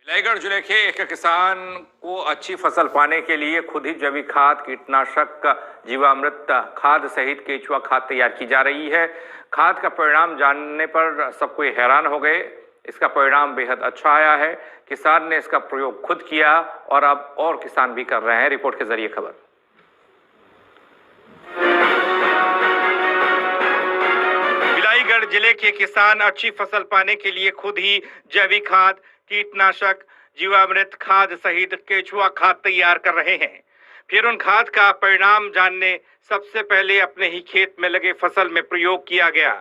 भिलाईगढ़ जिले के एक किसान को अच्छी फसल पाने के लिए खुद ही जैविक खाद, कीटनाशक, जीवामृत खाद सहित केचुआ खाद तैयार की जा रही है। खाद का परिणाम जानने पर सब कोई हैरान हो गए। इसका परिणाम बेहद अच्छा आया है। किसान ने इसका प्रयोग खुद किया और अब और किसान भी कर रहे हैं। रिपोर्ट के जरिए खबर। भिलाईगढ़ जिले के किसान अच्छी फसल पाने के लिए खुद ही जैविक खाद, कीटनाशक, जीवामृत खाद सहित केचुआ खाद तैयार कर रहे हैं। फिर उन खाद का परिणाम जानने सबसे पहले अपने ही खेत में लगे फसल में प्रयोग किया गया,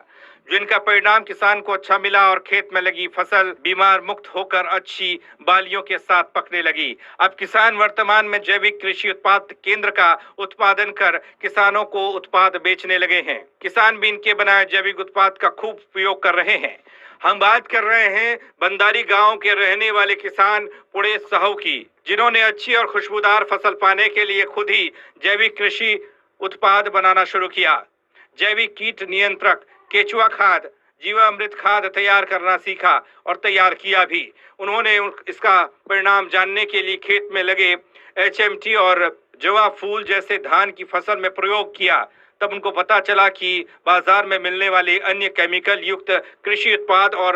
जिनका परिणाम किसान को अच्छा मिला और खेत में लगी फसल बीमार मुक्त होकर अच्छी बालियों के साथ पकने लगी। अब किसान वर्तमान में जैविक कृषि उत्पाद केंद्र का उत्पादन कर किसानों को उत्पाद बेचने लगे हैं। किसान भी इनके बनाए जैविक उत्पाद का खूब उपयोग कर रहे हैं। हम बात कर रहे हैं बंदारी गांव के रहने वाले किसान पुणेश साहू की, जिन्होंने अच्छी और खुशबूदार फसल पाने के लिए खुद ही जैविक कृषि उत्पाद बनाना शुरू किया। जैविक कीट नियंत्रक, केचुआ खाद, जीवामृत खाद तैयार करना सीखा और तैयार किया भी। उन्होंने इसका परिणाम जानने के लिए खेत में लगे HMT और जवा फूल जैसे धान की फसल में प्रयोग किया। तब उनको पता चला कि बाजार में मिलने वाले अन्य केमिकल युक्त कृषि उत्पाद और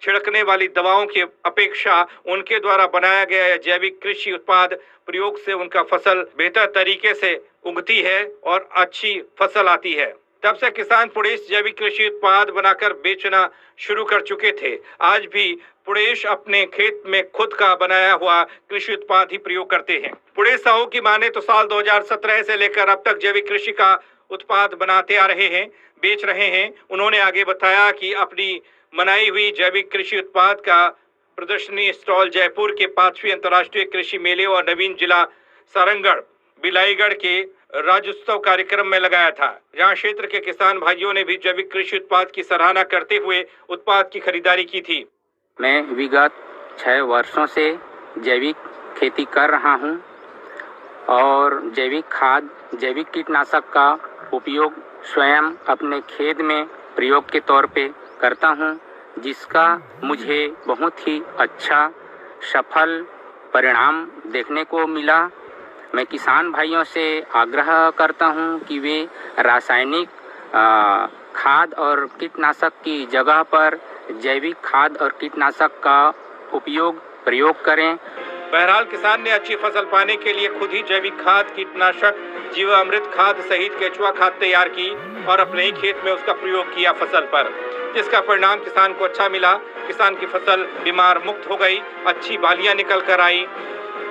छिड़कने वाली दवाओं की अपेक्षा उनके द्वारा बनाया गया जैविक कृषि उत्पाद प्रयोग से उनका फसल बेहतर तरीके से उगती है और अच्छी फसल आती है। तब से किसान पुणेश जैविक कृषि उत्पाद बनाकर बेचना शुरू कर चुके थे। आज भी पुणेश अपने खेत में खुद का बनाया हुआ कृषि उत्पाद ही प्रयोग करते हैं। पुणेश साहू की माने तो साल 2017 से लेकर अब तक जैविक कृषि का उत्पाद बनाते आ रहे हैं, बेच रहे हैं। उन्होंने आगे बताया कि अपनी बनाई हुई जैविक कृषि उत्पाद का प्रदर्शनी स्टॉल जयपुर के 5वीं अंतर्राष्ट्रीय कृषि मेले और नवीन जिला सारंगढ़ भिलाईगढ़ के राज्योत्सव कार्यक्रम में लगाया था। यहाँ क्षेत्र के किसान भाइयों ने भी जैविक कृषि उत्पाद की सराहना करते हुए उत्पाद की खरीदारी की थी। मैं विगत 6 वर्षों से जैविक खेती कर रहा हूँ और जैविक खाद, जैविक कीटनाशक का उपयोग स्वयं अपने खेत में प्रयोग के तौर पे करता हूँ, जिसका मुझे बहुत ही अच्छा सफल परिणाम देखने को मिला। मैं किसान भाइयों से आग्रह करता हूँ कि वे रासायनिक खाद और कीटनाशक की जगह पर जैविक खाद और कीटनाशक का प्रयोग करें। बहरहाल किसान ने अच्छी फसल पाने के लिए खुद ही जैविक खाद, कीटनाशक, जीवामृत खाद सहित केचुआ खाद तैयार की और अपने ही खेत में उसका प्रयोग किया फसल पर, जिसका परिणाम किसान को अच्छा मिला। किसान की फसल बीमार मुक्त हो गई, अच्छी बालियां निकल कर आई।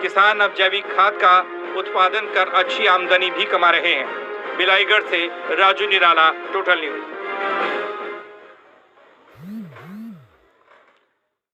किसान अब जैविक खाद का उत्पादन कर अच्छी आमदनी भी कमा रहे हैं। भिलाईगढ़ से राजू निराला, टोटल न्यूज।